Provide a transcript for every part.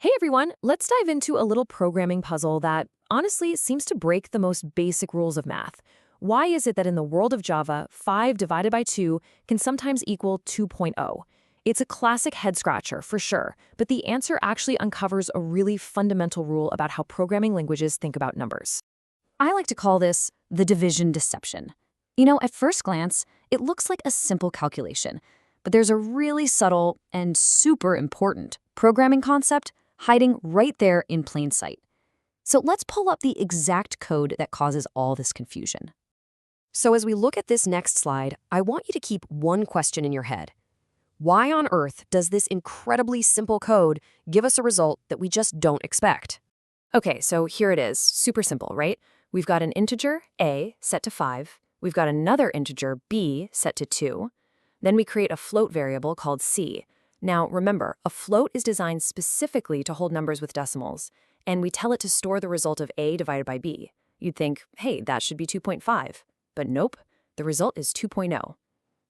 Hey everyone, let's dive into a little programming puzzle that honestly seems to break the most basic rules of math. Why is it that in the world of Java, 5 divided by 2 can sometimes equal 2.0? It's a classic head scratcher for sure, but the answer actually uncovers a really fundamental rule about how programming languages think about numbers. I like to call this the division deception. At first glance, it looks like a simple calculation, but there's a really subtle and super important programming concept hiding right there in plain sight. So let's pull up the exact code that causes all this confusion. So as we look at this next slide, I want you to keep one question in your head. Why on earth does this incredibly simple code give us a result that we just don't expect? Okay, so here it is, super simple, right? We've got an integer, a, set to 5. We've got another integer, b, set to 2. Then we create a float variable called c. Now, remember, a float is designed specifically to hold numbers with decimals, and we tell it to store the result of a divided by b. You'd think, hey, that should be 2.5. But nope, the result is 2.0.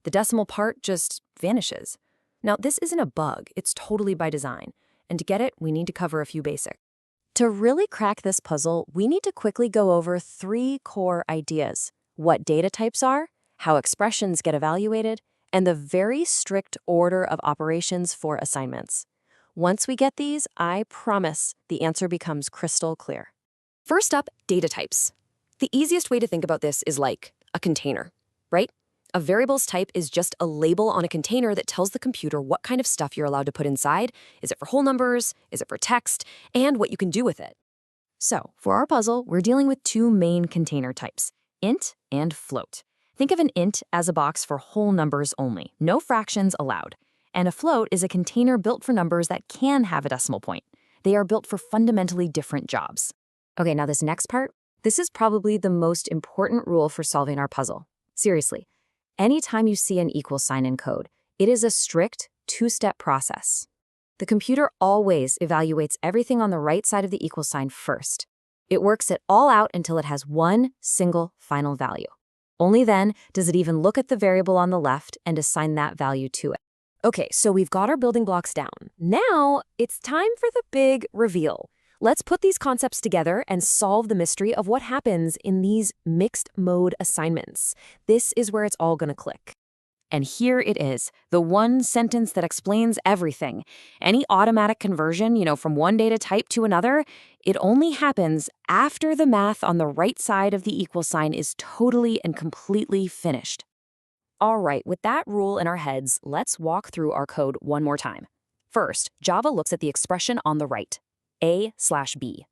The decimal part just vanishes. Now, this isn't a bug, it's totally by design. And to get it, we need to cover a few basics. To really crack this puzzle, we need to quickly go over 3 core ideas: what data types are, how expressions get evaluated, and the very strict order of operations for assignments. Once we get these, I promise the answer becomes crystal clear. First up, data types. The easiest way to think about this is like a container, right? A variable's type is just a label on a container that tells the computer what kind of stuff you're allowed to put inside. Is it for whole numbers? Is it for text? And what you can do with it. So, for our puzzle, we're dealing with 2 main container types, int and float. Think of an int as a box for whole numbers only, no fractions allowed. And a float is a container built for numbers that can have a decimal point. They are built for fundamentally different jobs. Okay, now this next part, this is probably the most important rule for solving our puzzle. Seriously, anytime you see an equal sign in code, it is a strict 2-step process. The computer always evaluates everything on the right side of the equal sign first. It works it all out until it has one single final value. Only then does it even look at the variable on the left and assign that value to it. Okay, so we've got our building blocks down. Now it's time for the big reveal. Let's put these concepts together and solve the mystery of what happens in these mixed mode assignments. This is where it's all going to click. And here it is, the one sentence that explains everything. Any automatic conversion, from one data type to another, it only happens after the math on the right side of the equal sign is totally and completely finished. All right, with that rule in our heads, let's walk through our code one more time. First, Java looks at the expression on the right, a/b.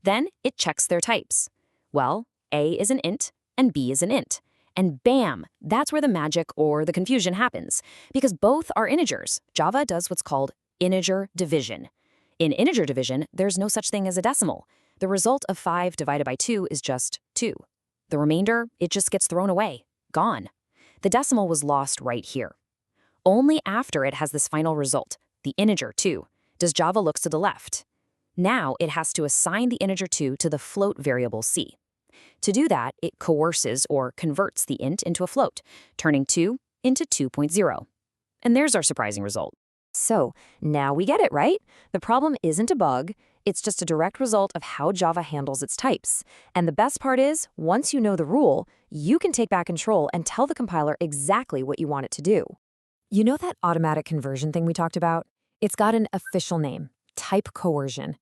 Then it checks their types. Well, a is an int and b is an int. And bam, that's where the magic or the confusion happens. Because both are integers, Java does what's called integer division. In integer division, there's no such thing as a decimal. The result of 5 divided by 2 is just 2. The remainder, it just gets thrown away, gone. The decimal was lost right here. Only after it has this final result, the integer 2, does Java look to the left. Now it has to assign the integer 2 to the float variable c. To do that, it coerces or converts the int into a float, turning 2 into 2.0. And there's our surprising result. So now we get it, right? The problem isn't a bug. It's just a direct result of how Java handles its types. And the best part is, once you know the rule, you can take back control and tell the compiler exactly what you want it to do. You know that automatic conversion thing we talked about? It's got an official name, type coercion.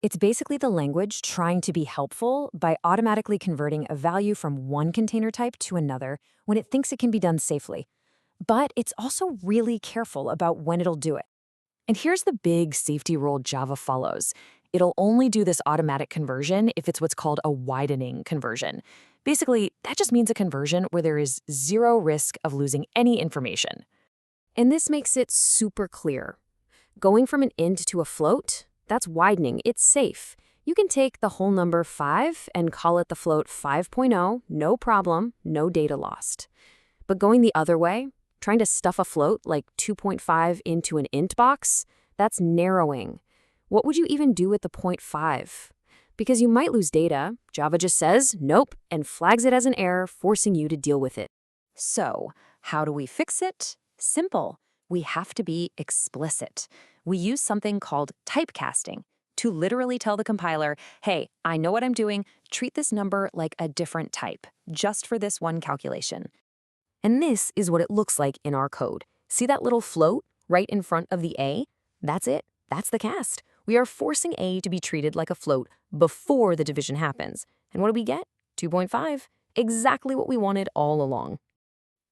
It's basically the language trying to be helpful by automatically converting a value from one container type to another when it thinks it can be done safely. But it's also really careful about when it'll do it. And here's the big safety rule Java follows. It'll only do this automatic conversion if it's what's called a widening conversion. Basically, that just means a conversion where there is zero risk of losing any information. And this makes it super clear. Going from an int to a float, that's widening. It's safe. You can take the whole number 5 and call it the float 5.0, no problem, no data lost. But going the other way, trying to stuff a float like 2.5 into an int box, that's narrowing. What would you even do with the 0.5? Because you might lose data, Java just says nope and flags it as an error, forcing you to deal with it. So, how do we fix it? Simple. We have to be explicit. We use something called typecasting to literally tell the compiler, hey, I know what I'm doing, treat this number like a different type, just for this one calculation. And this is what it looks like in our code. See that little float right in front of the A? That's it. That's the cast. We are forcing A to be treated like a float before the division happens. And what do we get? 2.5. Exactly what we wanted all along.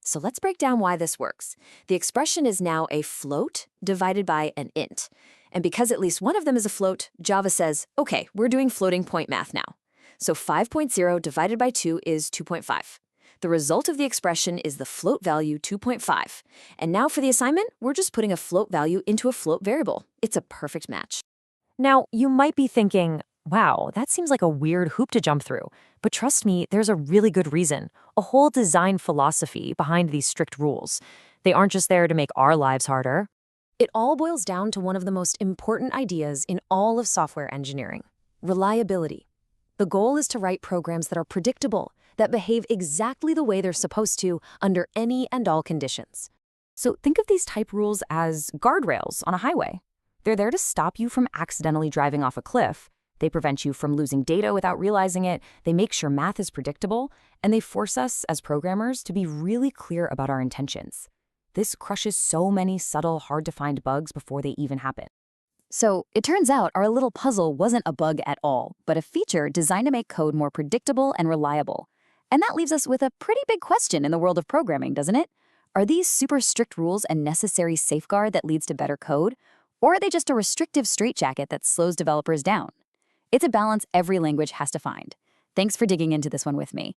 So let's break down why this works. The expression is now a float divided by an int. And because at least one of them is a float, Java says, okay, we're doing floating point math now. So 5.0 divided by 2 is 2.5. The result of the expression is the float value 2.5. And now for the assignment, we're just putting a float value into a float variable. It's a perfect match. Now, you might be thinking, wow, that seems like a weird hoop to jump through. But trust me, there's a really good reason, a whole design philosophy behind these strict rules. They aren't just there to make our lives harder. It all boils down to one of the most important ideas in all of software engineering: reliability. The goal is to write programs that are predictable, that behave exactly the way they're supposed to under any and all conditions. So think of these type rules as guardrails on a highway. They're there to stop you from accidentally driving off a cliff. They prevent you from losing data without realizing it. They make sure math is predictable, and they force us as programmers to be really clear about our intentions. This crushes so many subtle, hard-to-find bugs before they even happen. So it turns out our little puzzle wasn't a bug at all, but a feature designed to make code more predictable and reliable. And that leaves us with a pretty big question in the world of programming, doesn't it? Are these super strict rules a necessary safeguard that leads to better code? Or are they just a restrictive straitjacket that slows developers down? It's a balance every language has to find. Thanks for digging into this one with me.